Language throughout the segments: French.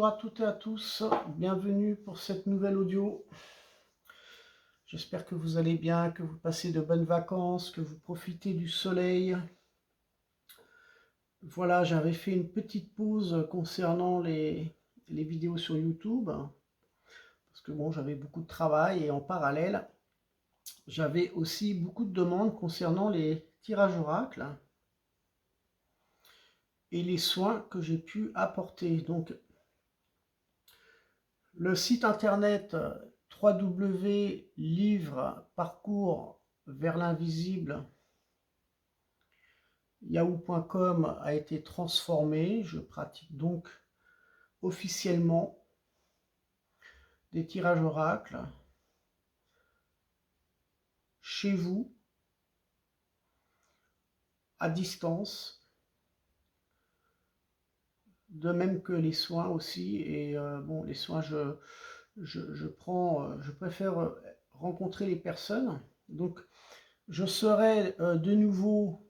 Bonjour à toutes et à tous, bienvenue pour cette nouvelle audio. J'espère que vous allez bien, que vous passez de bonnes vacances, que vous profitez du soleil. Voilà, j'avais fait une petite pause concernant les vidéos sur YouTube, parce que bon, j'avais beaucoup de travail et en parallèle, j'avais aussi beaucoup de demandes concernant les tirages oracles et les soins que j'ai pu apporter. Donc, le site internet www.livre parcours vers l'invisible yahoo.com a été transformé. Je pratique donc officiellement des tirages oracles chez vous, à distance, de même que les soins aussi. Et bon, les soins, je préfère rencontrer les personnes. Donc, je serai de nouveau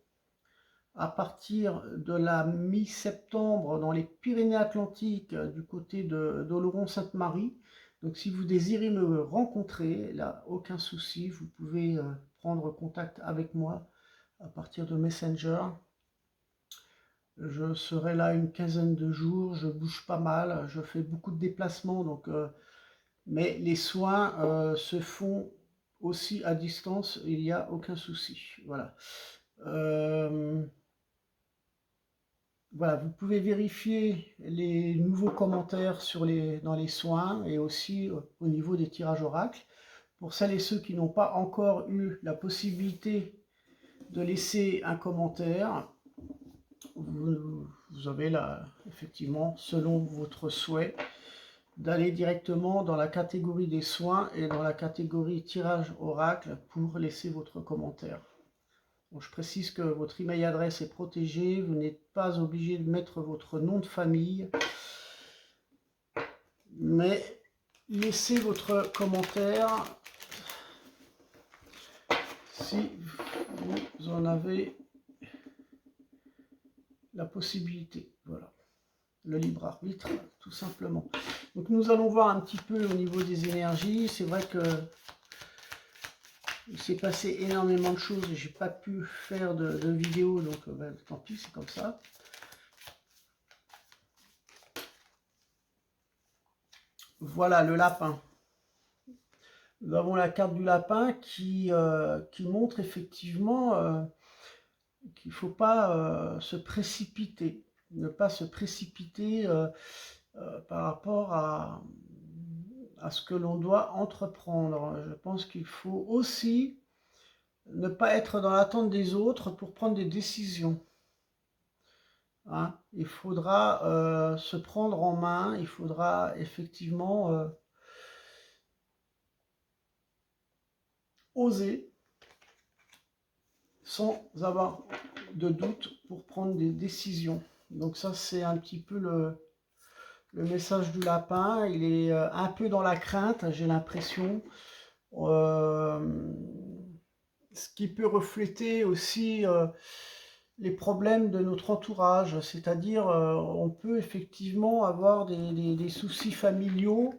à partir de la mi-septembre dans les Pyrénées-Atlantiques du côté d'Oloron-Sainte-Marie. Donc si vous désirez me rencontrer, là, aucun souci, vous pouvez prendre contact avec moi à partir de Messenger. Je serai là une quinzaine de jours, je bouge pas mal, je fais beaucoup de déplacements, donc, mais les soins se font aussi à distance, il n'y a aucun souci. Voilà. Voilà, vous pouvez vérifier les nouveaux commentaires dans les soins et aussi au niveau des tirages oracles. Pour celles et ceux qui n'ont pas encore eu la possibilité de laisser un commentaire, vous avez là, effectivement, selon votre souhait, d'aller directement dans la catégorie des soins et dans la catégorie tirage oracle pour laisser votre commentaire. Bon, je précise que votre email adresse est protégée, vous n'êtes pas obligé de mettre votre nom de famille, mais laissez votre commentaire si vous en avez la possibilité. Voilà, le libre arbitre, tout simplement. Donc nous allons voir un petit peu au niveau des énergies. C'est vrai que il s'est passé énormément de choses et j'ai pas pu faire de vidéo, donc tant pis, c'est comme ça. Voilà le lapin. Nous avons la carte du lapin qui montre effectivement qu'il ne faut pas se précipiter, ne pas se précipiter par rapport à ce que l'on doit entreprendre. Je pense qu'il faut aussi ne pas être dans l'attente des autres pour prendre des décisions. Hein, il faudra se prendre en main, il faudra effectivement oser sans avoir de doute pour prendre des décisions. Donc ça, c'est un petit peu le message du lapin. Il est un peu dans la crainte, j'ai l'impression. Ce qui peut refléter aussi les problèmes de notre entourage, c'est-à-dire on peut effectivement avoir des soucis familiaux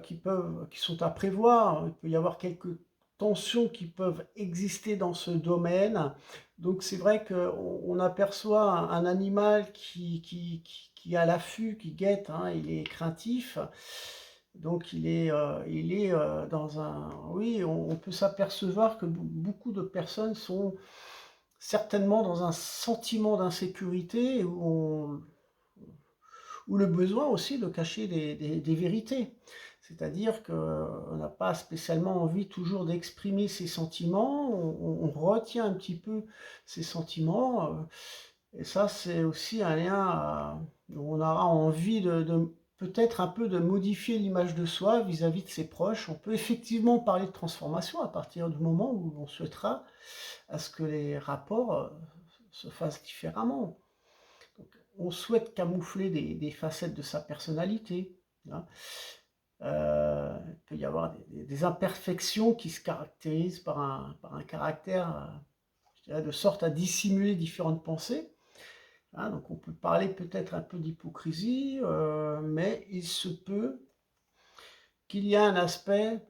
qui sont à prévoir. Il peut y avoir quelques tensions qui peuvent exister dans ce domaine. Donc c'est vrai qu'on aperçoit un animal qui est à l'affût, qui guette, hein, il est craintif. Donc il est dans un... Oui, on peut s'apercevoir que beaucoup de personnes sont certainement dans un sentiment d'insécurité ou le besoin aussi de cacher des vérités. C'est-à-dire qu'on n'a pas spécialement envie toujours d'exprimer ses sentiments, on retient un petit peu ses sentiments, et ça c'est aussi un lien où on aura envie de peut-être un peu de modifier l'image de soi vis-à-vis de ses proches. On peut effectivement parler de transformation à partir du moment où on souhaitera à ce que les rapports se fassent différemment. Donc, on souhaite camoufler des facettes de sa personnalité. Hein. Il peut y avoir des imperfections qui se caractérisent par un caractère, je dirais, de sorte à dissimuler différentes pensées. Hein, donc on peut parler peut-être un peu d'hypocrisie, mais il se peut qu'il y ait un aspect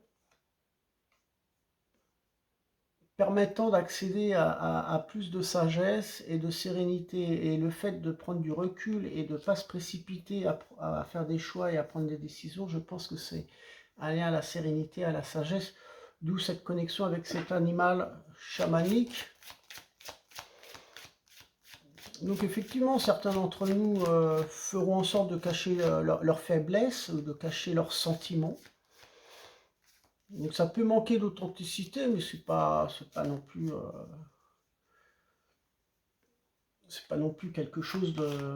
permettant d'accéder à plus de sagesse et de sérénité. Et le fait de prendre du recul et de ne pas se précipiter à faire des choix et à prendre des décisions, je pense que c'est un lien à la sérénité, à la sagesse, d'où cette connexion avec cet animal chamanique. Donc effectivement, certains d'entre nous feront en sorte de cacher leur faiblesse, de cacher leurs sentiments. Donc ça peut manquer d'authenticité, mais c'est pas non plus quelque chose de...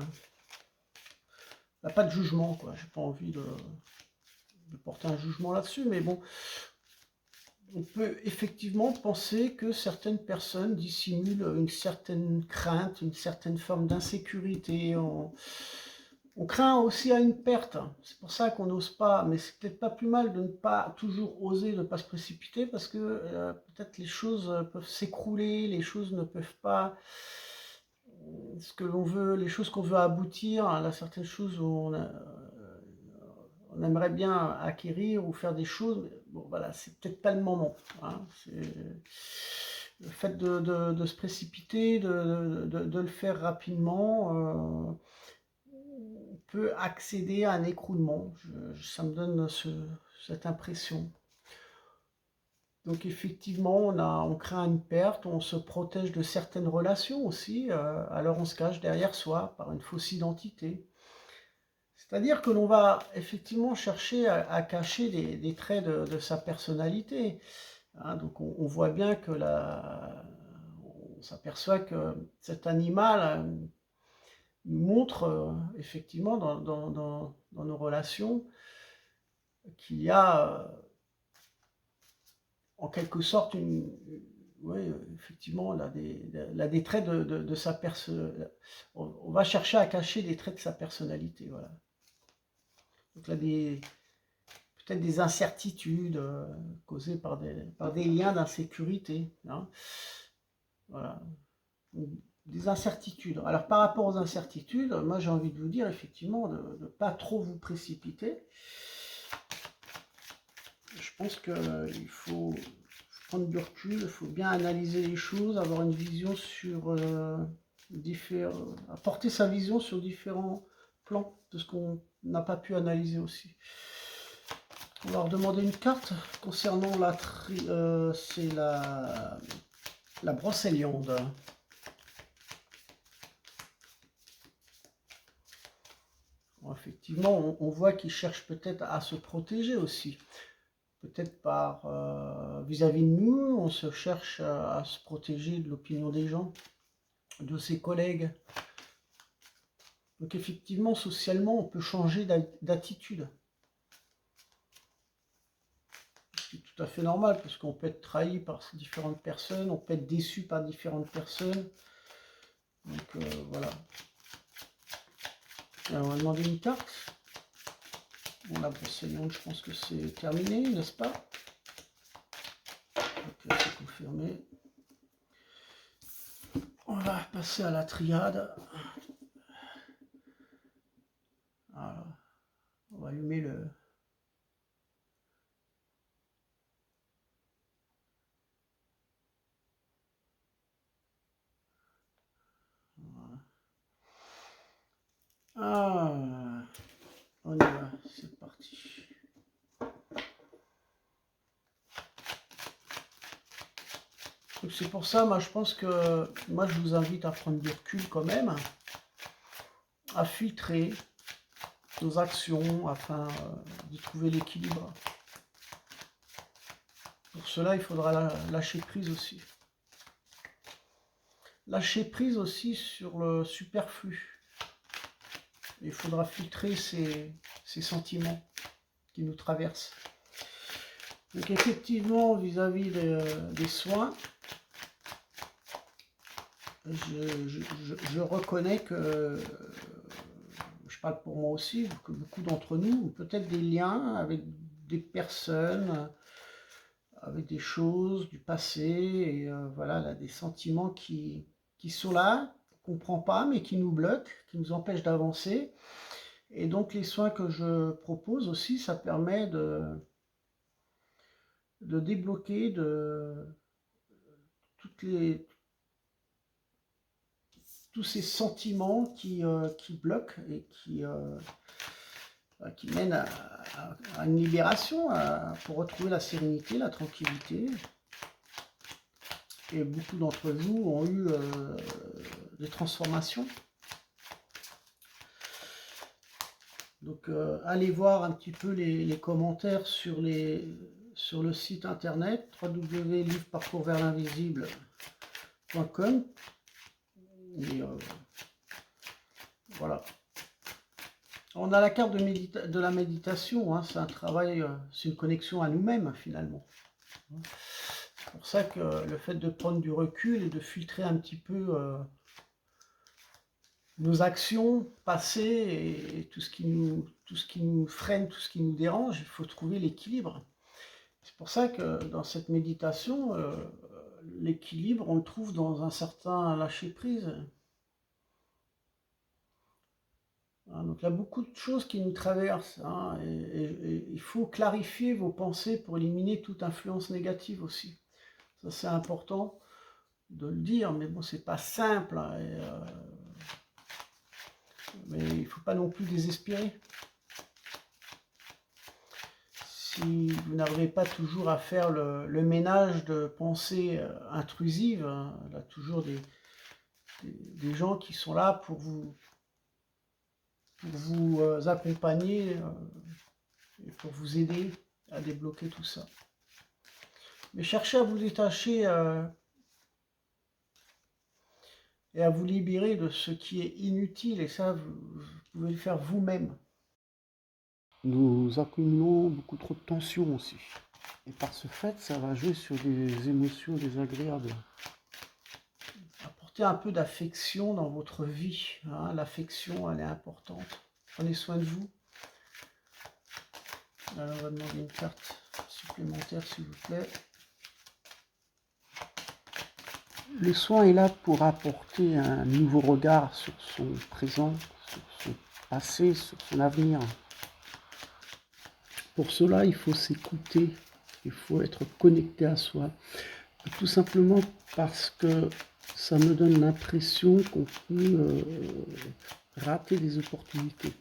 Il n'y a pas de jugement, quoi. J'ai pas envie de porter un jugement là-dessus, mais bon, on peut effectivement penser que certaines personnes dissimulent une certaine crainte, une certaine forme d'insécurité. On craint aussi à une perte. C'est pour ça qu'on n'ose pas, mais c'est peut-être pas plus mal de ne pas toujours oser, de ne pas se précipiter, parce que peut-être les choses peuvent s'écrouler, les choses ne peuvent pas... Ce que l'on veut, les choses qu'on veut aboutir, là, certaines choses où on aimerait bien acquérir ou faire des choses, mais bon, voilà, c'est peut-être pas le moment. Hein. Le fait de se précipiter, de le faire rapidement, on peut accéder à un écroulement. Ça me donne cette impression. Donc effectivement, on craint une perte, on se protège de certaines relations aussi, alors on se cache derrière soi par une fausse identité. C'est-à-dire que l'on va effectivement chercher à cacher des traits de sa personnalité. Hein, donc on voit bien que on s'aperçoit que cet animal nous montre effectivement dans nos relations qu'il y a en quelque sorte oui, effectivement, là, des traits de sa personnalité. On va chercher à cacher des traits de sa personnalité, voilà. Donc là, peut-être des incertitudes causées par des liens d'insécurité, hein. Voilà. Des incertitudes. Alors par rapport aux incertitudes, moi j'ai envie de vous dire effectivement de ne pas trop vous précipiter. Je pense qu'il faut prendre du recul, il faut bien analyser les choses, avoir une vision sur apporter sa vision sur différents plans de ce qu'on n'a pas pu analyser aussi. On va leur demander une carte concernant c'est la brocéliande. Bon, effectivement, on voit qu'ils cherchent peut-être à se protéger aussi. Peut-être par vis-à-vis de nous, on se cherche à se protéger de l'opinion des gens, de ses collègues. Donc effectivement, socialement, on peut changer d'attitude. C'est tout à fait normal, parce qu'on peut être trahi par différentes personnes, on peut être déçu par différentes personnes. Donc voilà. Alors, on va demander une carte. Bon, la brocéliande, je pense que c'est terminé, n'est-ce pas? Ok, c'est confirmé. On va passer à la triade. Voilà. On va allumer le... Voilà. Ah, on y va, c'est parti. Donc c'est pour ça, moi je pense que moi je vous invite à prendre du recul quand même, à filtrer nos actions afin de trouver l'équilibre. Pour cela, il faudra lâcher prise aussi. Lâcher prise aussi sur le superflu. Il faudra filtrer ces sentiments qui nous traversent. Donc effectivement, vis-à-vis des soins, je reconnais que, je parle pour moi aussi, que beaucoup d'entre nous ont peut-être des liens avec des personnes, avec des choses du passé, et voilà, là, des sentiments qui sont là, qu'on ne comprend pas, mais qui nous bloquent, qui nous empêchent d'avancer. Et donc les soins que je propose aussi, ça permet de débloquer toutes les, tous ces sentiments qui bloquent et qui mènent à une libération, pour retrouver la sérénité, la tranquillité. Et beaucoup d'entre vous ont eu des transformations. Donc allez voir un petit peu les commentaires sur le site internet www.livreparcoursversl'invisible.com. Et voilà. On a la carte de la méditation, hein, c'est un travail, c'est une connexion à nous-mêmes finalement. C'est pour ça que le fait de prendre du recul et de filtrer un petit peu nos actions passées et tout ce qui nous freine, tout ce qui nous dérange, il faut trouver l'équilibre. C'est pour ça que dans cette méditation, l'équilibre, on le trouve dans un certain lâcher-prise. Donc il y a beaucoup de choses qui nous traversent, hein, et il faut clarifier vos pensées pour éliminer toute influence négative aussi. Ça c'est important de le dire, mais bon, c'est pas simple, hein, mais il ne faut pas non plus désespérer. Si vous n'arrivez pas toujours à faire le ménage de pensées intrusives, hein, il y a toujours des gens qui sont là pour vous accompagner et pour vous aider à débloquer tout ça. Mais cherchez à vous détacher et à vous libérer de ce qui est inutile, et ça, vous pouvez le faire vous-même. Nous accumulons beaucoup trop de tension aussi. Et par ce fait, ça va jouer sur des émotions désagréables. Apportez un peu d'affection dans votre vie, hein. L'affection, elle est importante. Prenez soin de vous. Alors, on va demander une carte supplémentaire, s'il vous plaît. Le soin est là pour apporter un nouveau regard sur son présent, sur son passé, sur son avenir. Pour cela, il faut s'écouter, il faut être connecté à soi. Tout simplement parce que ça me donne l'impression qu'on peut rater des opportunités,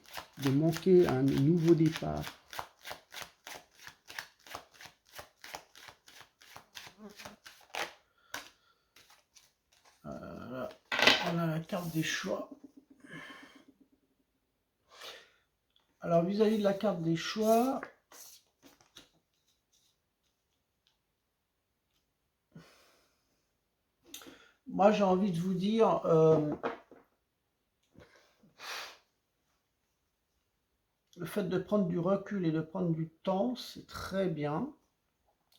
de manquer un nouveau départ. Là, on a la carte des choix. Alors vis-à-vis de la carte des choix, moi j'ai envie de vous dire, le fait de prendre du recul et de prendre du temps, c'est très bien.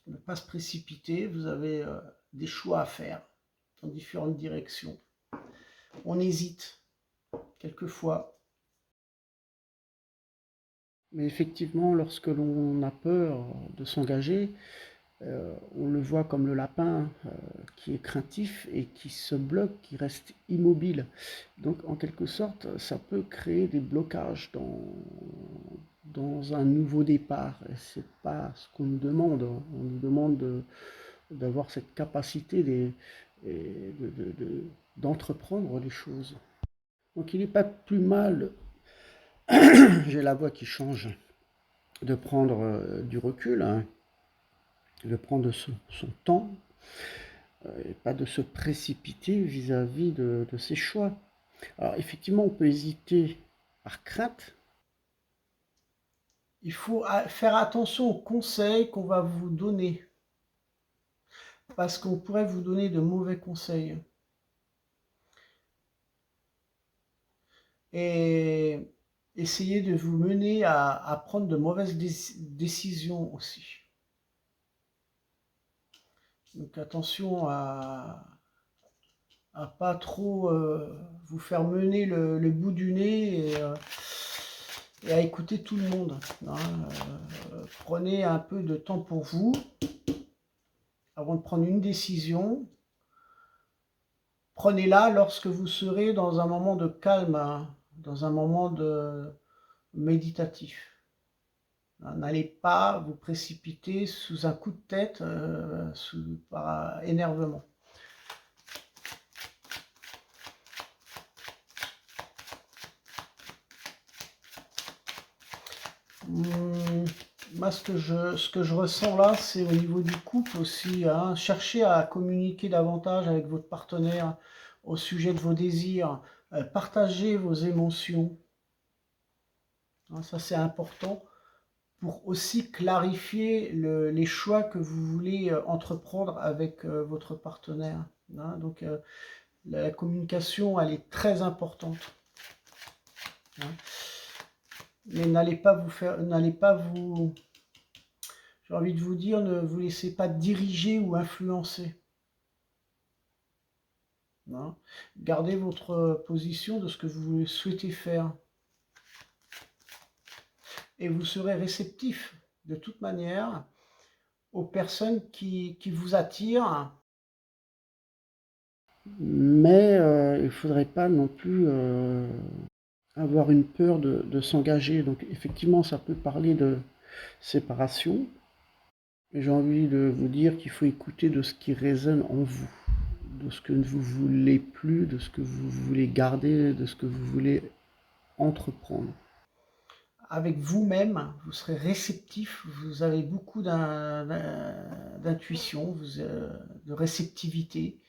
Ne pas se précipiter, vous avez des choix à faire dans différentes directions. On hésite quelquefois. Mais effectivement, lorsque l'on a peur de s'engager, on le voit comme le lapin qui est craintif et qui se bloque, qui reste immobile. Donc en quelque sorte, ça peut créer des blocages dans un nouveau départ. Et c'est pas ce qu'on nous demande. On nous demande d'avoir cette capacité d'entreprendre les choses. Donc il n'est pas plus mal, j'ai la voix qui change, de prendre du recul, hein, de prendre son temps, et pas de se précipiter vis-à-vis de ses choix. Alors effectivement, on peut hésiter par crainte. Il faut faire attention aux conseils qu'on va vous donner, parce qu'on pourrait vous donner de mauvais conseils. Et essayer de vous mener à prendre de mauvaises décisions aussi. Donc attention à pas trop vous faire mener le bout du nez et à écouter tout le monde, hein. Prenez un peu de temps pour vous avant de prendre une décision. Prenez-la lorsque vous serez dans un moment de calme, hein, dans un moment méditatif. N'allez pas vous précipiter sous un coup de tête par énervement. Moi, ce que je ressens là, c'est au niveau du couple aussi. Hein. Cherchez à communiquer davantage avec votre partenaire au sujet de vos désirs. Partagez vos émotions. Hein, ça, c'est important pour aussi clarifier les choix que vous voulez entreprendre avec votre partenaire. Hein. Donc, la communication, elle est très importante. Hein. Mais n'allez pas vous, j'ai envie de vous dire, ne vous laissez pas diriger ou influencer. Hein. Gardez votre position de ce que vous souhaitez faire. Et vous serez réceptif, de toute manière, aux personnes qui vous attirent. Mais il ne faudrait pas non plus avoir une peur de s'engager. Donc effectivement, ça peut parler de séparation. Mais j'ai envie de vous dire qu'il faut écouter de ce qui résonne en vous, de ce que vous voulez plus, de ce que vous voulez garder, de ce que vous voulez entreprendre. Avec vous-même, vous serez réceptif, vous avez beaucoup d'intuition, de réceptivité.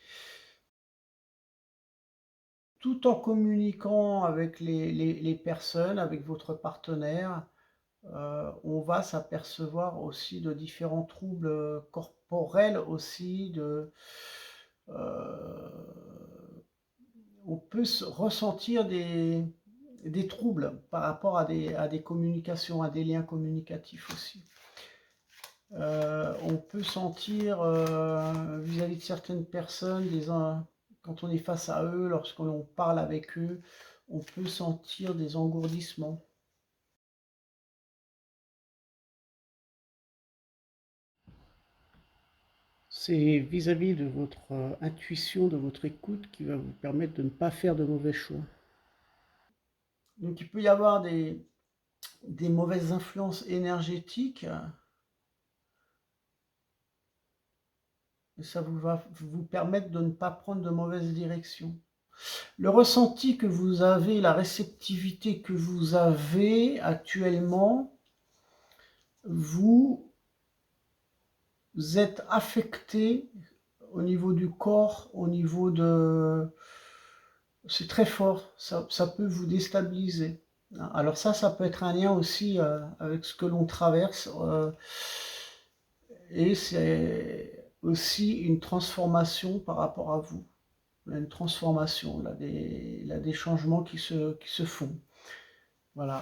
Tout en communiquant avec les personnes, avec votre partenaire, on va s'apercevoir aussi de différents troubles corporels aussi, on peut ressentir des troubles par rapport à des communications, à des liens communicatifs aussi. On peut sentir vis-à-vis de certaines personnes, quand on est face à eux, lorsqu'on parle avec eux, on peut sentir des engourdissements. C'est vis-à-vis de votre intuition, de votre écoute qui va vous permettre de ne pas faire de mauvais choix. Donc il peut y avoir des mauvaises influences énergétiques, et ça va vous permettre de ne pas prendre de mauvaises directions. Le ressenti que vous avez, la réceptivité que vous avez actuellement, vous êtes affecté au niveau du corps, au niveau de... C'est très fort, ça peut vous déstabiliser. Alors ça peut être un lien aussi avec ce que l'on traverse. Et c'est aussi une transformation par rapport à vous. Une transformation, il y a des changements qui se font. Voilà.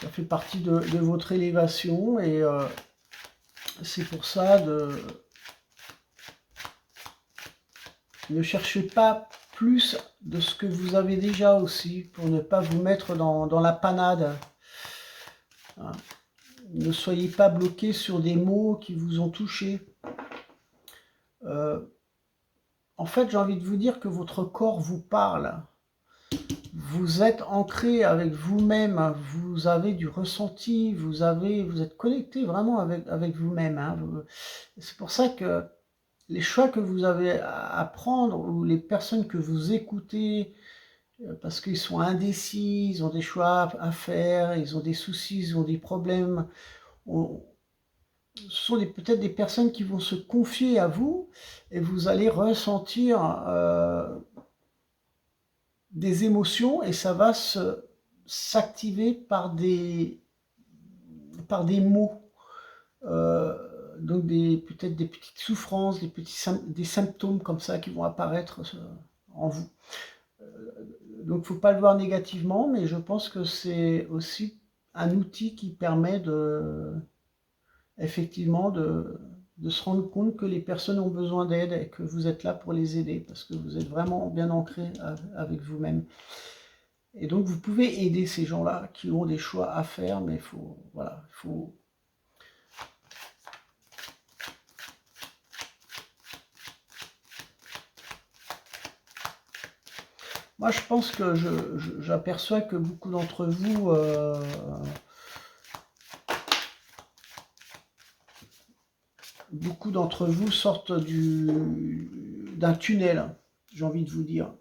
Ça fait partie de votre élévation et c'est pour ça ne cherchez pas plus de ce que vous avez déjà aussi, pour ne pas vous mettre dans la panade. Hein. Ne soyez pas bloqué sur des mots qui vous ont touché. En fait, j'ai envie de vous dire que votre corps vous parle. Vous êtes ancré avec vous-même, vous avez du ressenti, vous êtes connecté vraiment avec vous-même. Hein. C'est pour ça que les choix que vous avez à prendre, ou les personnes que vous écoutez, parce qu'ils sont indécis, ils ont des choix à faire, ils ont des soucis, ils ont des problèmes, ce sont peut-être des personnes qui vont se confier à vous, et vous allez ressentir des émotions, et ça va s'activer par des mots. Donc peut-être des petites souffrances, des symptômes comme ça qui vont apparaître en vous. Donc il ne faut pas le voir négativement, mais je pense que c'est aussi un outil qui permet effectivement de se rendre compte que les personnes ont besoin d'aide et que vous êtes là pour les aider, parce que vous êtes vraiment bien ancré avec vous-même. Et donc vous pouvez aider ces gens-là qui ont des choix à faire, mais il faut Moi, je pense que j'aperçois que beaucoup d'entre vous sortent d'un tunnel, j'ai envie de vous dire.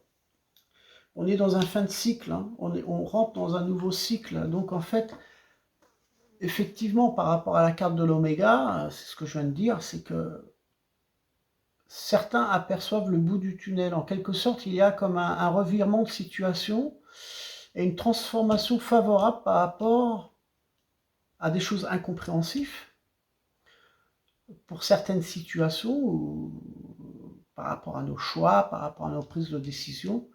On est dans un fin de cycle, hein. On rentre dans un nouveau cycle. Donc en fait, effectivement, par rapport à la carte de l'oméga, c'est ce que je viens de dire, c'est que certains aperçoivent le bout du tunnel. En quelque sorte, il y a comme un revirement de situation et une transformation favorable par rapport à des choses incompréhensibles pour certaines situations, ou par rapport à nos choix, par rapport à nos prises de décision.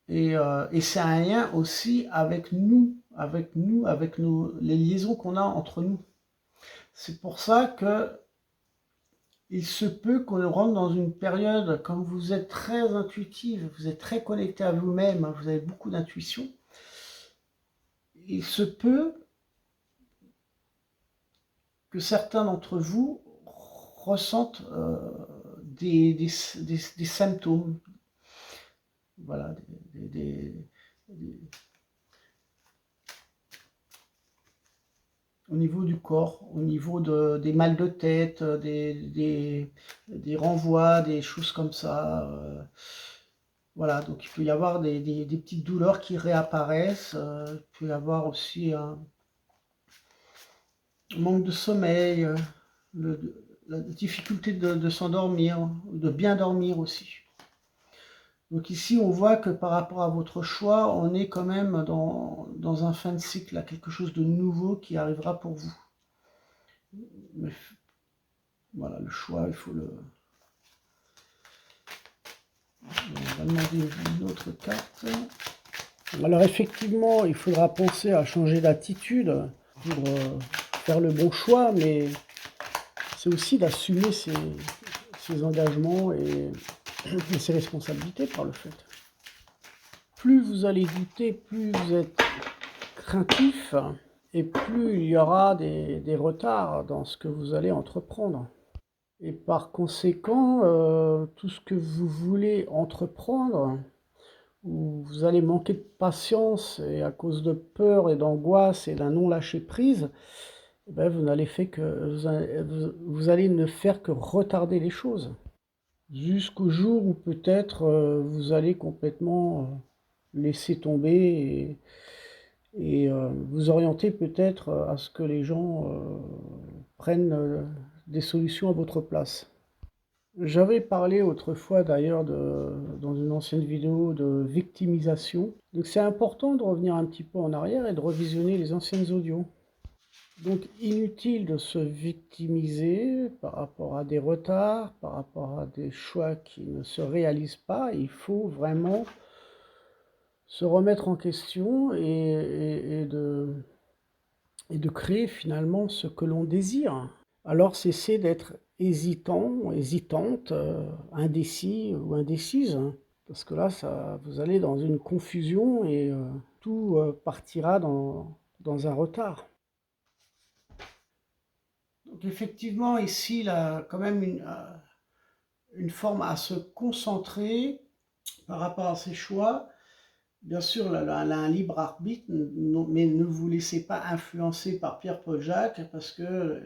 Et c'est un lien aussi avec les liaisons qu'on a entre nous. C'est pour ça que il se peut qu'on rentre dans une période, comme vous êtes très intuitive, vous êtes très connecté à vous-même, vous avez beaucoup d'intuition, il se peut que certains d'entre vous ressentent des symptômes, voilà, au niveau du corps, au niveau des mal de tête, des renvois, des choses comme ça. Voilà, donc il peut y avoir des petites douleurs qui réapparaissent. Il peut y avoir aussi un manque de sommeil, la difficulté de s'endormir, de bien dormir aussi. Donc ici, on voit que par rapport à votre choix, on est quand même dans un fin de cycle, là, quelque chose de nouveau qui arrivera pour vous. Mais voilà, le choix, il faut le... On va demander une autre carte. Alors effectivement, il faudra penser à changer d'attitude pour faire le bon choix, mais c'est aussi d'assumer ses engagements et ses responsabilités par le fait. Plus vous allez douter, plus vous êtes craintif, et plus il y aura des retards dans ce que vous allez entreprendre. Et par conséquent, tout ce que vous voulez entreprendre, où vous allez manquer de patience et à cause de peur et d'angoisse et d'un non-lâcher-prise, eh ben vous allez ne faire que retarder les choses. Jusqu'au jour où peut-être vous allez complètement laisser tomber et vous orienter peut-être à ce que les gens prennent des solutions à votre place. J'avais parlé autrefois d'ailleurs dans une ancienne vidéo de victimisation. Donc c'est important de revenir un petit peu en arrière et de revisionner les anciennes audios. Donc inutile de se victimiser par rapport à des retards, par rapport à des choix qui ne se réalisent pas. Il faut vraiment se remettre en question et de créer finalement ce que l'on désire. Alors cessez d'être hésitant, hésitante, indécis ou indécise, hein, parce que là, vous allez dans une confusion et tout partira dans un retard. Donc effectivement, ici, il a quand même une forme à se concentrer par rapport à ses choix. Bien sûr, elle a un libre arbitre, mais ne vous laissez pas influencer par Pierre-Paul Jacques, parce que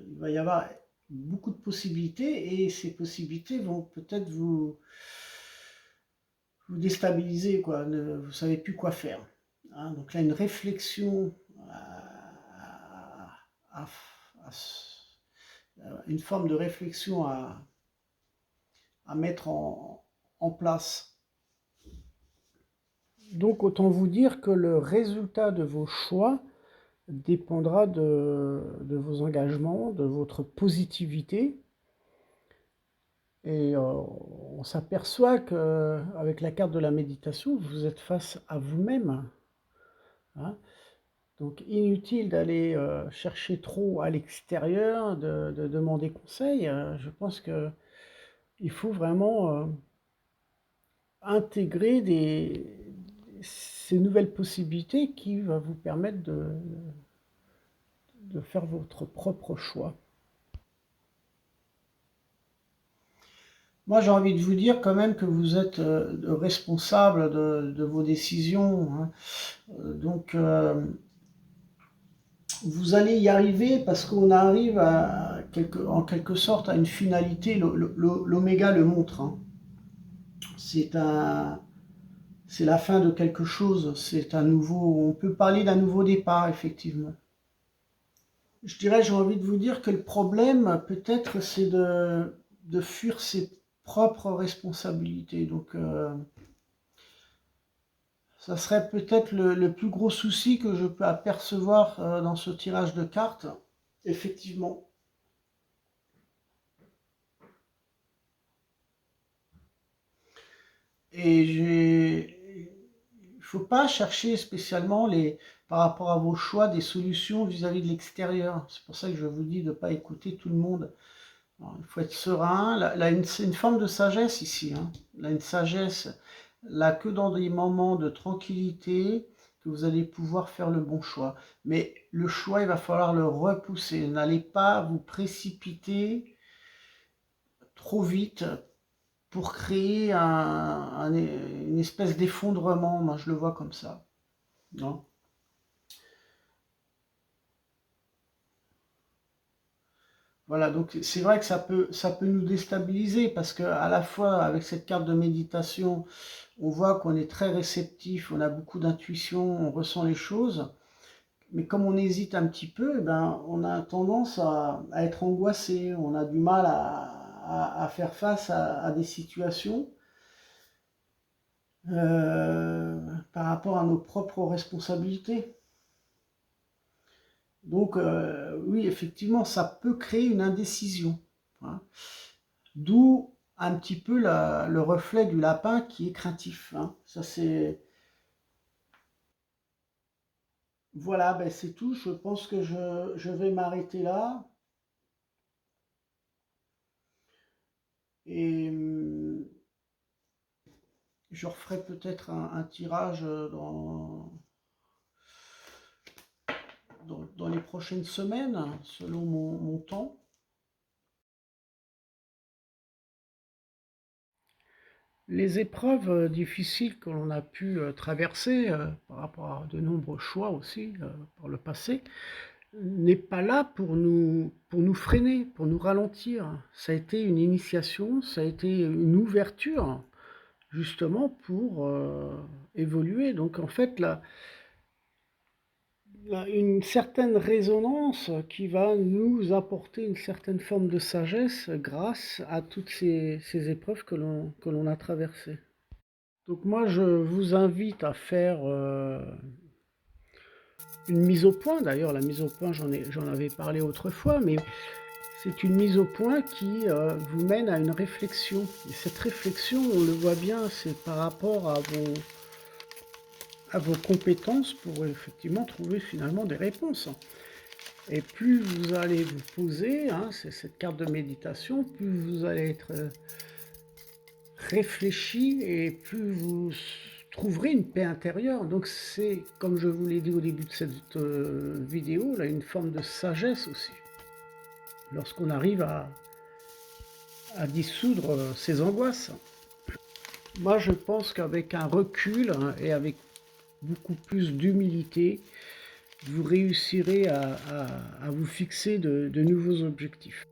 il va y avoir beaucoup de possibilités, et ces possibilités vont peut-être vous déstabiliser, quoi. Vous ne savez plus quoi faire. Hein. Donc là, une réflexion, à- une forme de réflexion à mettre en place. Donc autant vous dire que le résultat de vos choix dépendra de vos engagements, de votre positivité. Et on s'aperçoit qu'avec la carte de la méditation, vous êtes face à vous-même. Hein. Donc inutile d'aller chercher trop à l'extérieur, de demander conseil. Je pense qu'il faut vraiment intégrer ces nouvelles possibilités qui vont vous permettre de faire votre propre choix. Moi, j'ai envie de vous dire quand même que vous êtes responsable de vos décisions, hein. Donc, vous allez y arriver parce qu'on arrive en quelque sorte à une finalité. L'oméga le montre, hein. C'est un, c'est la fin de quelque chose. C'est un nouveau. On peut parler d'un nouveau départ, effectivement. Je dirais, j'ai envie de vous dire que le problème, peut-être, c'est de fuir ses propres responsabilités. Donc, ça serait peut-être le plus gros souci que je peux apercevoir dans ce tirage de cartes. Effectivement. Et il ne faut pas chercher spécialement par rapport à vos choix des solutions vis-à-vis de l'extérieur. C'est pour ça que je vous dis de ne pas écouter tout le monde. Alors, il faut être serein. Là, c'est une forme de sagesse ici, hein. Là, une sagesse, là, que dans des moments de tranquillité, que vous allez pouvoir faire le bon choix. Mais le choix, il va falloir le repousser. N'allez pas vous précipiter trop vite pour créer une espèce d'effondrement. Moi, je le vois comme ça. Non. Voilà, donc c'est vrai que ça peut nous déstabiliser parce que à la fois avec cette carte de méditation, on voit qu'on est très réceptif, on a beaucoup d'intuition, on ressent les choses, mais comme on hésite un petit peu, eh ben, on a tendance à être angoissé, on a du mal à faire face à des situations par rapport à nos propres responsabilités. Donc oui, effectivement, ça peut créer une indécision, hein. D'où un petit peu le reflet du lapin qui est craintif, hein. Ça c'est voilà, ben c'est tout. Je pense que je vais m'arrêter là et je referai peut-être un tirage dans les prochaines semaines, selon mon temps. Les épreuves difficiles que l'on a pu traverser par rapport à de nombreux choix aussi par le passé, n'est pas là pour nous freiner, pour nous ralentir. Ça a été une initiation, ça a été une ouverture justement pour évoluer. Donc en fait, là, une certaine résonance qui va nous apporter une certaine forme de sagesse grâce à toutes ces épreuves que l'on a traversées. Donc moi, je vous invite à faire une mise au point. D'ailleurs, la mise au point, j'en avais parlé autrefois, mais c'est une mise au point qui vous mène à une réflexion. Et cette réflexion, on le voit bien, c'est par rapport à vos compétences pour effectivement trouver finalement des réponses. Et plus vous allez vous poser, hein, c'est cette carte de méditation, plus vous allez être réfléchi et plus vous trouverez une paix intérieure. Donc c'est, comme je vous l'ai dit au début de cette vidéo, là, une forme de sagesse aussi. Lorsqu'on arrive à dissoudre ses angoisses. Moi, je pense qu'avec un recul hein, et avec beaucoup plus d'humilité, vous réussirez à vous fixer de nouveaux objectifs.